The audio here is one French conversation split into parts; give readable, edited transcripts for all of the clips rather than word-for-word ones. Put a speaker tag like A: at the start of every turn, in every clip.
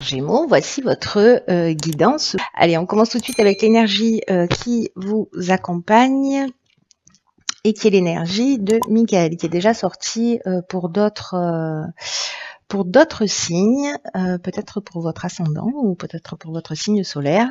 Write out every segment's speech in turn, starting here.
A: Gémeaux, voici votre guidance. Allez, on commence tout de suite avec l'énergie qui vous accompagne et qui est l'énergie de Michael, qui est déjà sortie pour d'autres signes, peut-être pour votre ascendant ou peut-être pour votre signe solaire.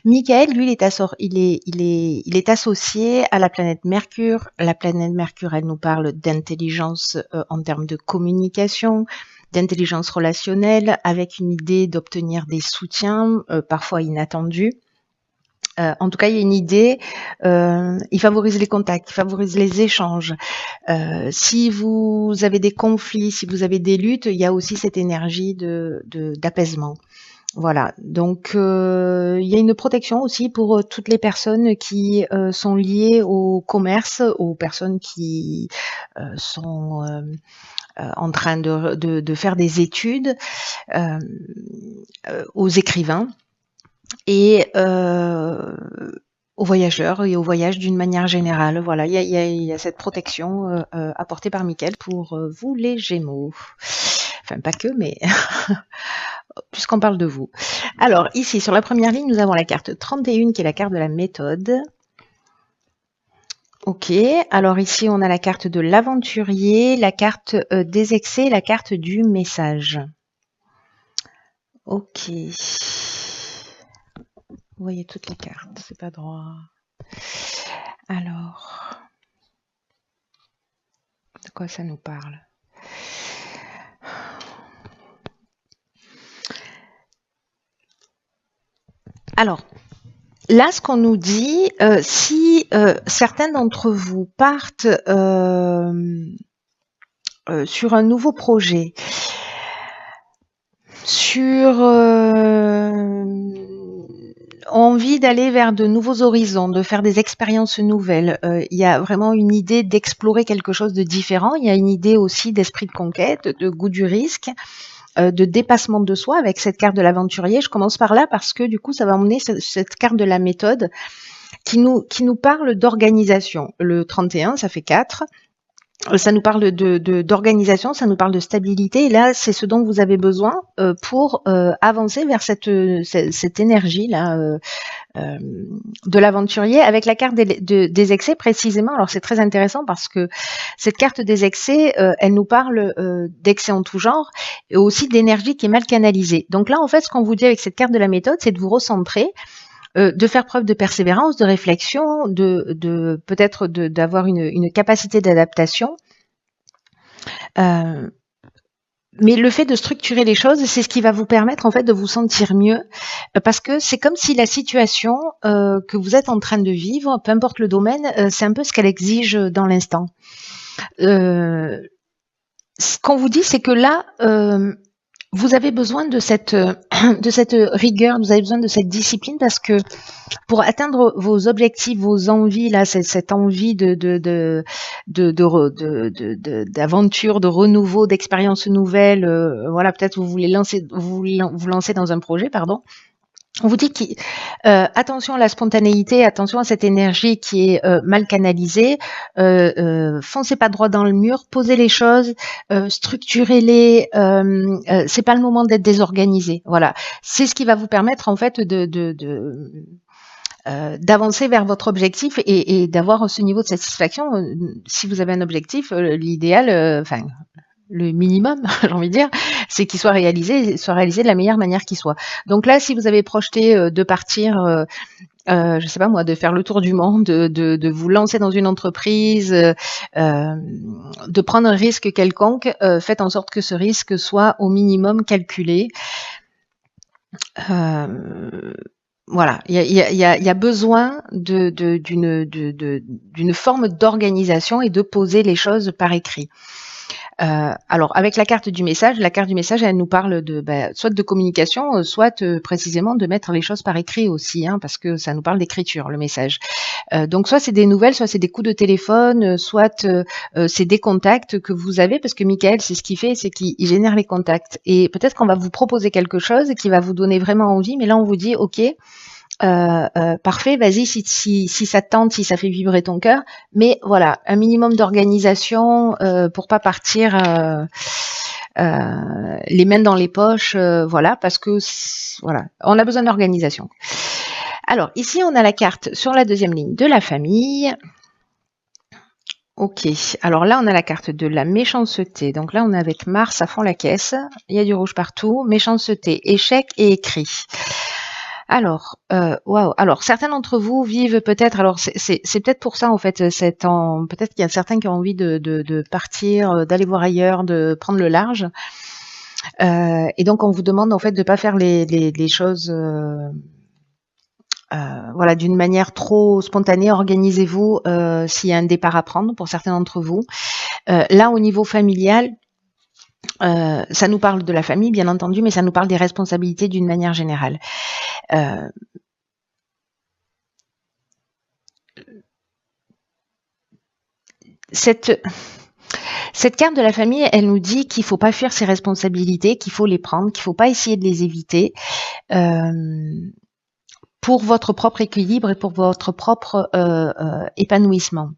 A: Michael, lui, il est associé à la planète Mercure. La planète Mercure, elle nous parle d'intelligence en termes de communication, d'intelligence relationnelle, avec une idée d'obtenir des soutiens, parfois inattendus. En tout cas, il y a une idée, il favorise les contacts, il favorise les échanges. Si vous avez des conflits, si vous avez des luttes, il y a aussi cette énergie d'apaisement. Voilà, donc il y a une protection aussi pour toutes les personnes qui sont liées au commerce, aux personnes qui sont en train de faire des études, aux écrivains et aux voyageurs et au voyage d'une manière générale. Voilà, il y a cette protection apportée par Michael pour vous les Gémeaux. Enfin, pas que, mais puisqu'on parle de vous. Alors, ici, sur la première ligne, nous avons la carte 31, qui est la carte de la méthode. Ok, alors ici, on a la carte de l'aventurier, la carte des excès, la carte du message. Ok. Vous voyez toutes les cartes, c'est pas droit. Alors, de quoi ça nous parle? Alors, là, ce qu'on nous dit, si certains d'entre vous partent sur un nouveau projet, sur envie d'aller vers de nouveaux horizons, de faire des expériences nouvelles, il y a vraiment une idée d'explorer quelque chose de différent. Il y a une idée aussi d'esprit de conquête, de goût du risque, de dépassement de soi avec cette carte de l'aventurier. Je commence par là parce que du coup, ça va emmener cette carte de la méthode qui nous parle d'organisation. Le 31, ça fait 4. Ça nous parle d'organisation, ça nous parle de stabilité. Et là, c'est ce dont vous avez besoin pour avancer vers cette énergie-là de l'aventurier avec la carte des excès précisément. Alors, c'est très intéressant parce que cette carte des excès, elle nous parle d'excès en tout genre et aussi d'énergie qui est mal canalisée. Donc là, en fait, ce qu'on vous dit avec cette carte de la méthode, c'est de vous recentrer, de faire preuve de persévérance, de réflexion, peut-être d'avoir une capacité d'adaptation. Mais le fait de structurer les choses, c'est ce qui va vous permettre en fait de vous sentir mieux, parce que c'est comme si la situation que vous êtes en train de vivre, peu importe le domaine, c'est un peu ce qu'elle exige dans l'instant. Ce qu'on vous dit, c'est que là, vous avez besoin de cette rigueur, vous avez besoin de cette discipline parce que pour atteindre vos objectifs, vos envies, là, cette envie d'aventure, de renouveau, d'expériences nouvelles, voilà, peut-être vous voulez vous lancer dans un projet, pardon. On vous dit attention à la spontanéité, attention à cette énergie qui est mal canalisée. Foncez pas droit dans le mur, posez les choses, structurez-les. C'est pas le moment d'être désorganisé. Voilà, c'est ce qui va vous permettre en fait d'avancer vers votre objectif et d'avoir ce niveau de satisfaction. Si vous avez un objectif, l'idéal, enfin le minimum, j'ai envie de dire, c'est qu'il soit réalisé de la meilleure manière qu'il soit. Donc là, si vous avez projeté de partir, je sais pas moi, de faire le tour du monde, de vous lancer dans une entreprise, de prendre un risque quelconque, faites en sorte que ce risque soit au minimum calculé. Voilà, il y a besoin d'une forme d'organisation et de poser les choses par écrit. Alors, avec la carte du message, elle nous parle soit de communication, soit précisément de mettre les choses par écrit aussi, hein, parce que ça nous parle d'écriture, le message. Donc, soit c'est des nouvelles, soit c'est des coups de téléphone, soit c'est des contacts que vous avez, parce que Michael, c'est ce qu'il fait, c'est qu'il génère les contacts. Et peut-être qu'on va vous proposer quelque chose qui va vous donner vraiment envie, mais là, on vous dit, OK, parfait, vas-y, si ça te tente, si ça fait vibrer ton cœur, mais voilà, un minimum d'organisation pour pas partir les mains dans les poches, voilà, parce que voilà, on a besoin d'organisation. Alors ici, on a la carte sur la deuxième ligne de la famille. Ok, alors là, on a la carte de la méchanceté. Donc là, on est avec Mars à fond la caisse. Il y a du rouge partout. Méchanceté, échec et écrit. Alors, waouh. Alors, certains d'entre vous vivent peut-être. Alors, c'est peut-être pour ça en fait. Peut-être qu'il y a certains qui ont envie de partir, d'aller voir ailleurs, de prendre le large. Et donc, on vous demande en fait de pas faire les choses. Voilà, d'une manière trop spontanée, organisez-vous s'il y a un départ à prendre pour certains d'entre vous. Là, au niveau familial, ça nous parle de la famille, bien entendu, mais ça nous parle des responsabilités d'une manière générale. Cette carte de la famille, elle nous dit qu'il ne faut pas fuir ses responsabilités, qu'il faut les prendre, qu'il ne faut pas essayer de les éviter. Pour votre propre équilibre et pour votre propre épanouissement.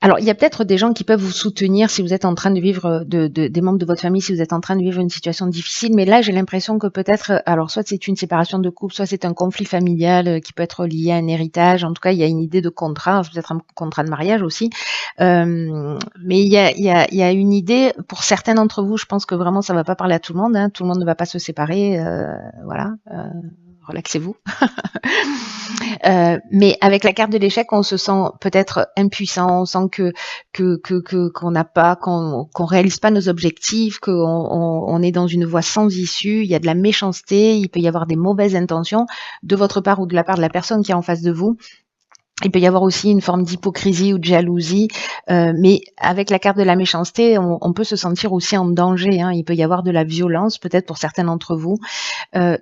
A: Alors, il y a peut-être des gens qui peuvent vous soutenir si vous êtes en train de vivre, des membres de votre famille, si vous êtes en train de vivre une situation difficile, mais là, j'ai l'impression que peut-être, alors soit c'est une séparation de couple, soit c'est un conflit familial qui peut être lié à un héritage, en tout cas, il y a une idée de contrat, peut-être un contrat de mariage aussi, mais il y a une idée, pour certains d'entre vous, je pense que vraiment, ça va pas parler à tout le monde, hein, tout le monde ne va pas se séparer, voilà, relaxez-vous. Mais avec la carte de l'échec, on se sent peut-être impuissant, on sent qu'on n'a pas, qu'on réalise pas nos objectifs, qu'on est dans une voie sans issue. Il y a de la méchanceté, il peut y avoir des mauvaises intentions de votre part ou de la part de la personne qui est en face de vous. Il peut y avoir aussi une forme d'hypocrisie ou de jalousie, mais avec la carte de la méchanceté, on peut se sentir aussi en danger, hein. Il peut y avoir de la violence, peut-être pour certains d'entre vous.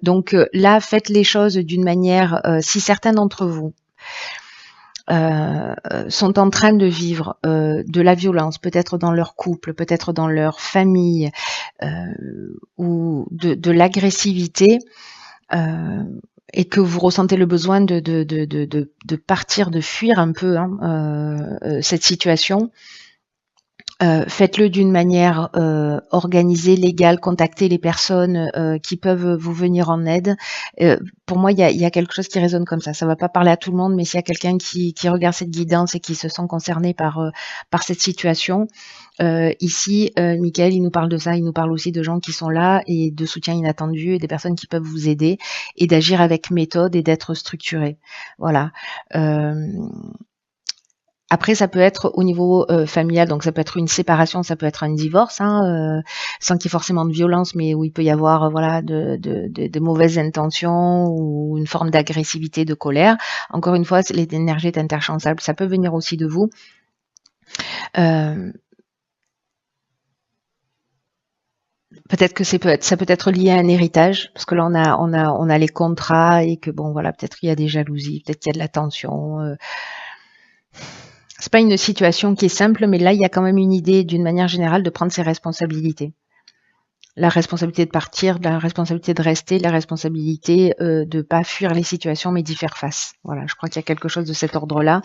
A: Donc là, faites les choses d'une manière, si certains d'entre vous sont en train de vivre de la violence, peut-être dans leur couple, peut-être dans leur famille, ou de l'agressivité, et que vous ressentez le besoin de partir, de fuir un peu cette situation, faites-le d'une manière organisée, légale, contactez les personnes qui peuvent vous venir en aide. Pour moi, il y a quelque chose qui résonne comme ça. Ça va pas parler à tout le monde, mais s'il y a quelqu'un qui regarde cette guidance et qui se sent concerné par cette situation, ici, Michael, il nous parle de ça, il nous parle aussi de gens qui sont là et de soutien inattendu et des personnes qui peuvent vous aider et d'agir avec méthode et d'être structuré. Voilà. Après, ça peut être au niveau familial, donc ça peut être une séparation, ça peut être un divorce, sans qu'il y ait forcément de violence, mais où il peut y avoir voilà de mauvaises intentions ou une forme d'agressivité, de colère. Encore une fois, l'énergie est interchangeable, ça peut venir aussi de vous. Peut-être que ça peut être lié à un héritage, parce que là on a les contrats et que bon voilà, peut-être qu'il y a des jalousies, peut-être qu'il y a de la tension. C'est pas une situation qui est simple, mais là, il y a quand même une idée, d'une manière générale, de prendre ses responsabilités. La responsabilité de partir, la responsabilité de rester, la responsabilité de pas fuir les situations, mais d'y faire face. Voilà, je crois qu'il y a quelque chose de cet ordre-là.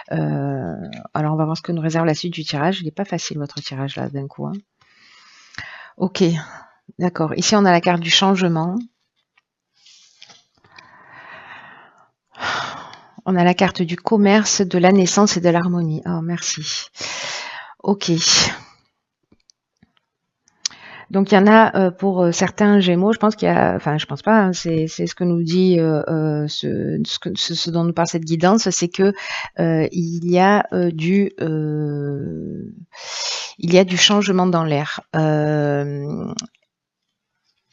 A: Alors, on va voir ce que nous réserve la suite du tirage. Il n'est pas facile, votre tirage, là, d'un coup. Hein. Ok, d'accord. Ici, on a la carte du changement. On a la carte du commerce, de la naissance et de l'harmonie. Oh, merci. Ok. Donc il y en a pour certains Gémeaux, je pense qu'il y a, enfin je pense pas, hein, c'est ce que nous dit ce dont nous parle cette guidance, c'est que il y a du changement dans l'air.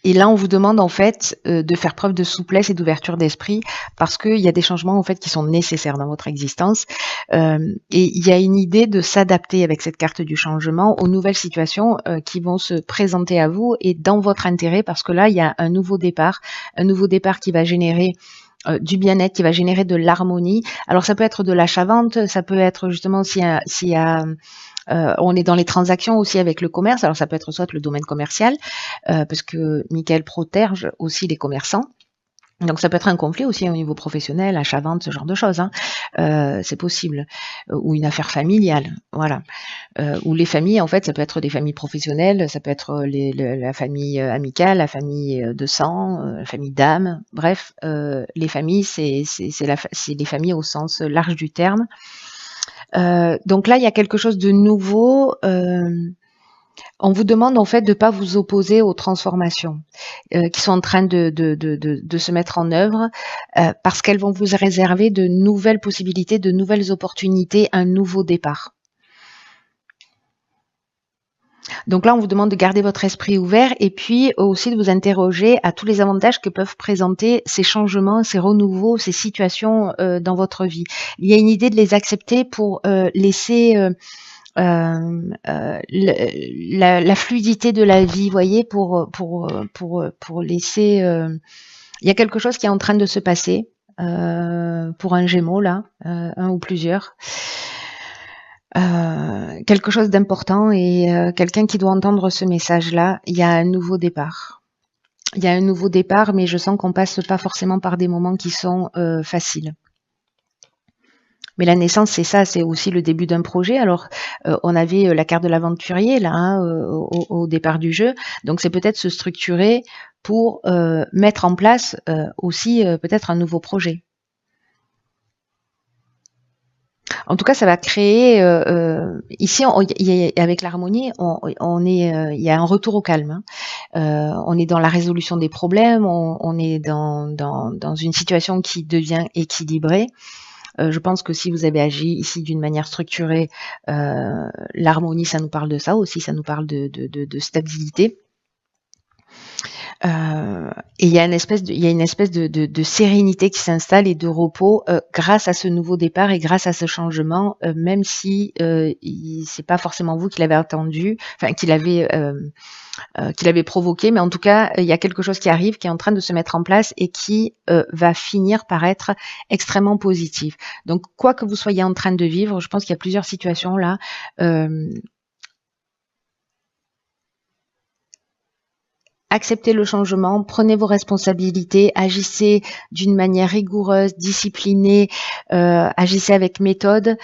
A: Et là, on vous demande en fait de faire preuve de souplesse et d'ouverture d'esprit parce qu'il y a des changements en fait qui sont nécessaires dans votre existence. Et il y a une idée de s'adapter avec cette carte du changement aux nouvelles situations qui vont se présenter à vous et dans votre intérêt parce que là, il y a un nouveau départ qui va générer du bien-être, qui va générer de l'harmonie. Alors ça peut être de l'achat-vente, ça peut être justement s'il y a on est dans les transactions aussi avec le commerce, alors ça peut être soit le domaine commercial, parce que Michael protège aussi les commerçants. Donc ça peut être un conflit aussi au niveau professionnel, achat-vente, ce genre de choses, hein. C'est possible. Ou une affaire familiale, voilà. Ou les familles, en fait, ça peut être des familles professionnelles, ça peut être la famille amicale, la famille de sang, la famille d'âme. Bref, les familles, c'est les familles au sens large du terme. Donc là, il y a quelque chose de nouveau. On vous demande en fait de ne pas vous opposer aux transformations qui sont en train de se mettre en œuvre parce qu'elles vont vous réserver de nouvelles possibilités, de nouvelles opportunités, un nouveau départ. Donc là, on vous demande de garder votre esprit ouvert et puis aussi de vous interroger à tous les avantages que peuvent présenter ces changements, ces renouveaux, ces situations dans votre vie. Il y a une idée de les accepter pour laisser la fluidité de la vie, voyez, pour laisser. Il y a quelque chose qui est en train de se passer pour un Gémeaux là, un ou plusieurs. Quelque chose d'important et quelqu'un qui doit entendre ce message-là. Il y a un nouveau départ. Il y a un nouveau départ, mais je sens qu'on passe pas forcément par des moments qui sont faciles. Mais la naissance, c'est ça, c'est aussi le début d'un projet. Alors, on avait la carte de l'aventurier là hein, au départ du jeu, donc c'est peut-être se structurer pour mettre en place aussi peut-être un nouveau projet. En tout cas, ça va créer ici avec l'harmonie, il y a un retour au calme. Hein. On est dans la résolution des problèmes, on est dans une situation qui devient équilibrée. Je pense que si vous avez agi ici d'une manière structurée, l'harmonie, ça nous parle de ça aussi, ça nous parle de stabilité. Et il y a une espèce de sérénité qui s'installe et de repos grâce à ce nouveau départ et grâce à ce changement, même si c'est pas forcément vous qui l'avez attendu, enfin qui l'avez provoqué, mais en tout cas il y a quelque chose qui arrive, qui est en train de se mettre en place et qui va finir par être extrêmement positif. Donc quoi que vous soyez en train de vivre, je pense qu'il y a plusieurs situations là. Acceptez le changement, prenez vos responsabilités, agissez d'une manière rigoureuse, disciplinée, agissez avec méthode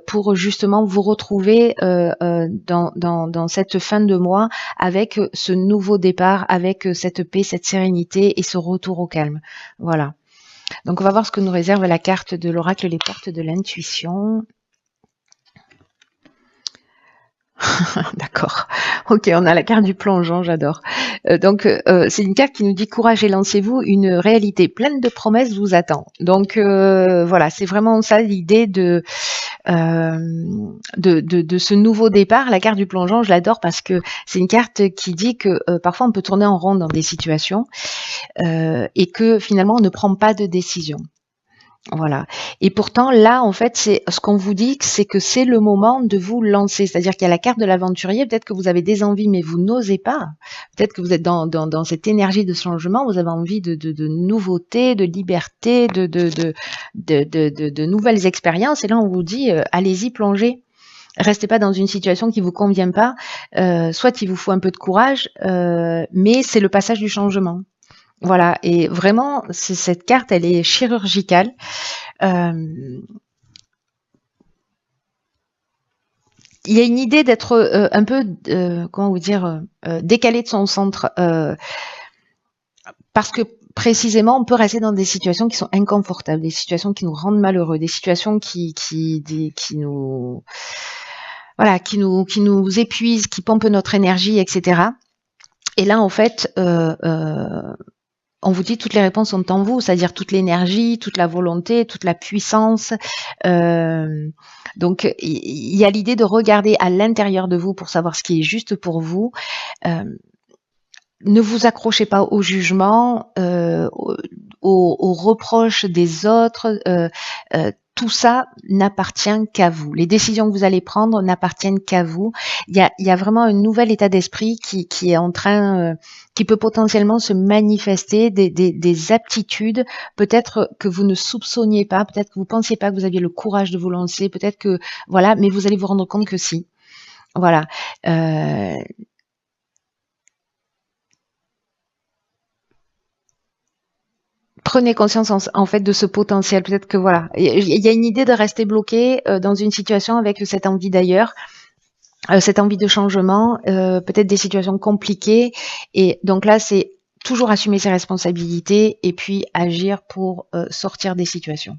A: pour justement vous retrouver dans cette fin de mois avec ce nouveau départ, avec cette paix, cette sérénité et ce retour au calme. Voilà. Donc on va voir ce que nous réserve la carte de l'oracle, les portes de l'intuition. D'accord. Ok, on a la carte du plongeon, j'adore. Donc, c'est une carte qui nous dit courage et lancez-vous, une réalité pleine de promesses vous attend. Donc, voilà, c'est vraiment ça l'idée de ce nouveau départ. La carte du plongeon, je l'adore parce que c'est une carte qui dit que parfois on peut tourner en rond dans des situations et que finalement on ne prend pas de décision. Voilà. Et pourtant, là, en fait, c'est ce qu'on vous dit, c'est que c'est le moment de vous lancer. C'est-à-dire qu'il y a la carte de l'aventurier. Peut-être que vous avez des envies, mais vous n'osez pas. Peut-être que vous êtes dans cette énergie de changement. Vous avez envie de nouveautés, de liberté, de nouvelles expériences. Et là, on vous dit, allez-y, plongez. Restez pas dans une situation qui vous convient pas. Soit il vous faut un peu de courage, mais c'est le passage du changement. Voilà, et vraiment, cette carte, elle est chirurgicale. Il y a une idée d'être un peu, comment vous dire, décalé de son centre, parce que précisément, on peut rester dans des situations qui sont inconfortables, des situations qui nous rendent malheureux, des situations qui nous, voilà, qui nous épuisent, qui pompent notre énergie, etc. Et là, en fait, on vous dit toutes les réponses sont en vous, c'est-à-dire toute l'énergie, toute la volonté, toute la puissance. Donc, il y a l'idée de regarder à l'intérieur de vous pour savoir ce qui est juste pour vous. Ne vous accrochez pas au jugement, aux reproches des autres. Tout ça n'appartient qu'à vous. Les décisions que vous allez prendre n'appartiennent qu'à vous. Il y a vraiment un nouvel état d'esprit qui est en train, qui peut potentiellement se manifester, des aptitudes, peut-être que vous ne soupçonniez pas, peut-être que vous pensiez pas que vous aviez le courage de vous lancer, peut-être que, voilà, mais vous allez vous rendre compte que si. Voilà. prenez conscience en fait de ce potentiel. Peut-être que voilà, il y a une idée de rester bloqué dans une situation avec cette envie d'ailleurs, cette envie de changement, peut-être des situations compliquées. Et donc là, c'est toujours assumer ses responsabilités et puis agir pour sortir des situations.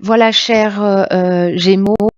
A: Voilà, chers Gémeaux,